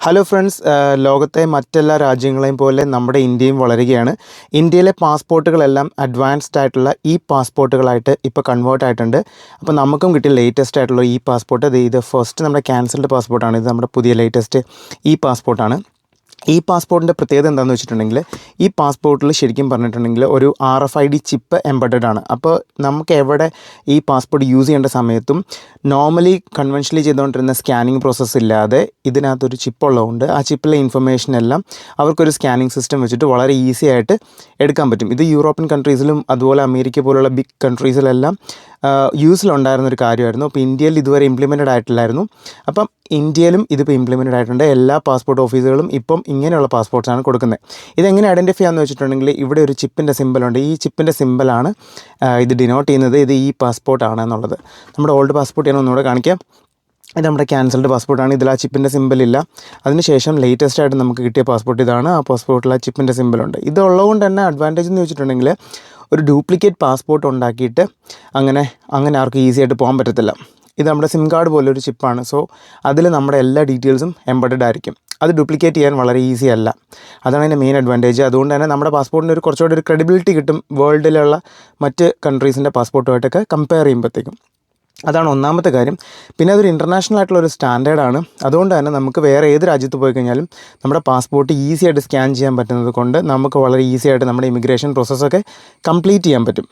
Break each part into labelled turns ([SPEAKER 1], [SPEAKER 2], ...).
[SPEAKER 1] Hello friends, ലോകത്തെ മറ്റെല്ലാ രാജ്യങ്ങളെയും പോലെ നമ്മുടെ ഇന്ത്യയും വളരുകയാണ്. ഇന്ത്യയിലെ പാസ്പോർട്ടുകളെല്ലാം അഡ്വാൻസ്ഡ് ആയിട്ടുള്ള പാസ്പോർട്ടുകളായിട്ട് ഇപ്പോൾ കൺവേർട്ട് ആയിട്ടുണ്ട്. അപ്പോൾ നമുക്കും കിട്ടിയ ലേറ്റസ്റ്റ് ആയിട്ടുള്ള പാസ്പോർട്ട് ഇത് ഫസ്റ്റ് നമ്മുടെ ക്യാൻസൽഡ് പാസ്പോർട്ടാണ്. ഇത് നമ്മുടെ പുതിയ ലേറ്റസ്റ്റ് പാസ്പോർട്ടാണ്. പാസ്പോർട്ടിൻ്റെ പ്രത്യേകത എന്താണെന്ന് വെച്ചിട്ടുണ്ടെങ്കിൽ, പാസ്പോർട്ടിൽ ശരിക്കും പറഞ്ഞിട്ടുണ്ടെങ്കിൽ ഒരു RFID ചിപ്പ് എംബഡഡ് ആണ്. അപ്പോൾ നമുക്ക് എവിടെ പാസ്പോർട്ട് യൂസ് ചെയ്യേണ്ട സമയത്തും നോർമലി കൺവെൻഷനലി ചെയ്തുകൊണ്ടിരുന്ന സ്കാനിങ് പ്രോസസ്സ് ഇല്ലാതെ ഇതിനകത്തൊരു ചിപ്പ് ഉള്ളതുകൊണ്ട് ആ ചിപ്പിലെ ഇൻഫർമേഷൻ എല്ലാം അവർക്കൊരു സ്കാനിങ് സിസ്റ്റം വെച്ചിട്ട് വളരെ ഈസി ആയിട്ട് എടുക്കാൻ പറ്റും. ഇത് യൂറോപ്യൻ കൺട്രീസിലും അതുപോലെ അമേരിക്ക പോലുള്ള ബിഗ് കൺട്രീസിലെല്ലാം യൂസിലുണ്ടായിരുന്നൊരു കാര്യമായിരുന്നു. അപ്പോൾ ഇന്ത്യയിൽ ഇതുവരെ ഇംപ്ലിമെൻറ്റഡ് ആയിട്ടില്ലായിരുന്നു. അപ്പം ഇന്ത്യയിലും ഇതിപ്പോൾ ഇംപ്ലിമെൻറ്റഡ് ആയിട്ടുണ്ട്. എല്ലാ പാസ്പോർട്ട് ഓഫീസുകളും ഇപ്പം ഇങ്ങനെയുള്ള പാസ്പോർട്ട്സാണ് കൊടുക്കുന്നത്. ഇതെങ്ങനെ ഐഡൻറ്റിഫൈ ആണെന്ന് വെച്ചിട്ടുണ്ടെങ്കിൽ, ഇവിടെ ഒരു ചിപ്പിൻ്റെ സിമ്പലുണ്ട്. ഈ ചിപ്പിൻ്റെ സിമ്പലാണ് ഇത് ഡിനോട്ട് ചെയ്യുന്നത് ഇത് പാസ്പോർട്ടാണ് എന്നുള്ളത്. നമ്മുടെ ഓൾഡ് പാസ്പോർട്ട് ഞാൻ ഒന്നുകൂടെ കാണിക്കാം. ഇത് നമ്മുടെ ക്യാൻസൽഡ് പാസ്പോർട്ടാണ്. ഇതിൽ ആ ചിപ്പിൻ്റെ സിമ്പലില്ല. അതിനുശേഷം ലേറ്റസ്റ്റ് ആയിട്ട് നമുക്ക് കിട്ടിയ പാസ്പോർട്ട് ഇതാണ്. ആ പാസ്പോർട്ടിൽ ആ ചിപ്പിൻ്റെ സിമ്പലുണ്ട്. ഇതുള്ളതുകൊണ്ട് തന്നെ അഡ്വാൻറ്റേജ് എന്ന് വെച്ചിട്ടുണ്ടെങ്കിൽ, ഒരു ഡ്യൂപ്ലിക്കേറ്റ് പാസ്പോർട്ട് ഉണ്ടാക്കിയിട്ട് അങ്ങനെ ആർക്കും ഈസി ആയിട്ട് പോകാൻ പറ്റത്തില്ല. ഇത് നമ്മുടെ സിം കാർഡ് പോലെ ഒരു ചിപ്പാണ്. സോ അതിൽ നമ്മുടെ എല്ലാ ഡീറ്റെയിൽസും എംബഡഡ് ആയിരിക്കും. അത് ഡ്യൂപ്ലിക്കേറ്റ് ചെയ്യാൻ വളരെ ഈസി അല്ല. അതാണ് അതിൻ്റെ മെയിൻ അഡ്വാൻറ്റേജ്. അതുകൊണ്ട് തന്നെ നമ്മുടെ പാസ്പോർട്ടിന് കുറച്ചുകൂടി ഒരു ക്രെഡിബിലിറ്റി കിട്ടും വേൾഡിലുള്ള മറ്റ് കൺട്രീസിൻ്റെ പാസ്പോർട്ടുമായിട്ടൊക്കെ കമ്പയർ ചെയ്യുമ്പോഴത്തേക്കും. അതാണ് ഒന്നാമത്തെ കാര്യം. പിന്നെ അതൊരു ഇൻ്റർനാഷണൽ ആയിട്ടുള്ളൊരു സ്റ്റാൻഡേർഡാണ്. അതുകൊണ്ട് തന്നെ നമുക്ക് വേറെ ഏത് രാജ്യത്ത് പോയി കഴിഞ്ഞാലും നമ്മുടെ പാസ്പോർട്ട് ഈസി ആയിട്ട് സ്കാൻ ചെയ്യാൻ പറ്റുന്നത് കൊണ്ട് നമുക്ക് വളരെ ഈസി ആയിട്ട് നമ്മുടെ ഇമിഗ്രേഷൻ പ്രോസസ്സൊക്കെ കംപ്ലീറ്റ് ചെയ്യാൻ പറ്റും.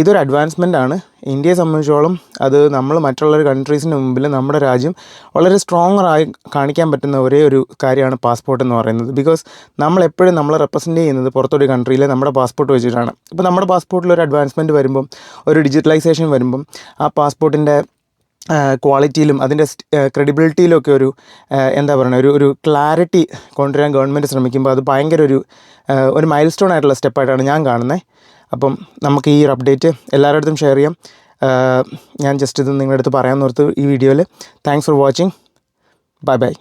[SPEAKER 1] ഇതൊരു അഡ്വാൻസ്മെൻ്റ് ആണ്. ഇന്ത്യയെ സംബന്ധിച്ചോളം അത് നമ്മൾ മറ്റുള്ള കൺട്രീസിന് മുമ്പിൽ നമ്മുടെ രാജ്യം വളരെ സ്ട്രോങ്ങറായി കാണിക്കാൻ പറ്റുന്ന ഒരേ ഒരു കാര്യമാണ് പാസ്പോർട്ട് എന്ന് പറയുന്നത്. ബിക്കോസ് നമ്മളെപ്പോഴും നമ്മളെ റെപ്രസെൻറ്റ് ചെയ്യുന്നത് പുറത്തൊരു കൺട്രിയിലെ നമ്മുടെ പാസ്പോർട്ട് വെച്ചിട്ടാണ്. ഇപ്പോൾ നമ്മുടെ പാസ്പോർട്ടിൽ ഒരു അഡ്വാൻസ്മെൻറ്റ് വരുമ്പം, ഒരു ഡിജിറ്റലൈസേഷൻ വരുമ്പം, ആ പാസ്പോർട്ടിൻ്റെ ക്വാളിറ്റിയിലും അതിൻ്റെ ക്രെഡിബിലിറ്റിയിലൊക്കെ എന്താ പറയുക, ഒരു ക്ലാരിറ്റി കൊണ്ടുവരാൻ ഗവൺമെൻറ് ശ്രമിക്കുമ്പോൾ അത് ഭയങ്കര ഒരു മൈൽ സ്റ്റോൺ ആയിട്ടുള്ള സ്റ്റെപ്പായിട്ടാണ് ഞാൻ കാണുന്നത്. അപ്പം നമുക്ക് ഈ ഒരു അപ്ഡേറ്റ് എല്ലാവരുടെ അടുത്തും ഷെയർ ചെയ്യാം. ഞാൻ ജസ്റ്റ് ഇത് നിങ്ങളുടെ അടുത്ത് പറയാമെന്ന് ഓർത്ത് ഈ വീഡിയോയിൽ. Thanks for watching. Bye bye.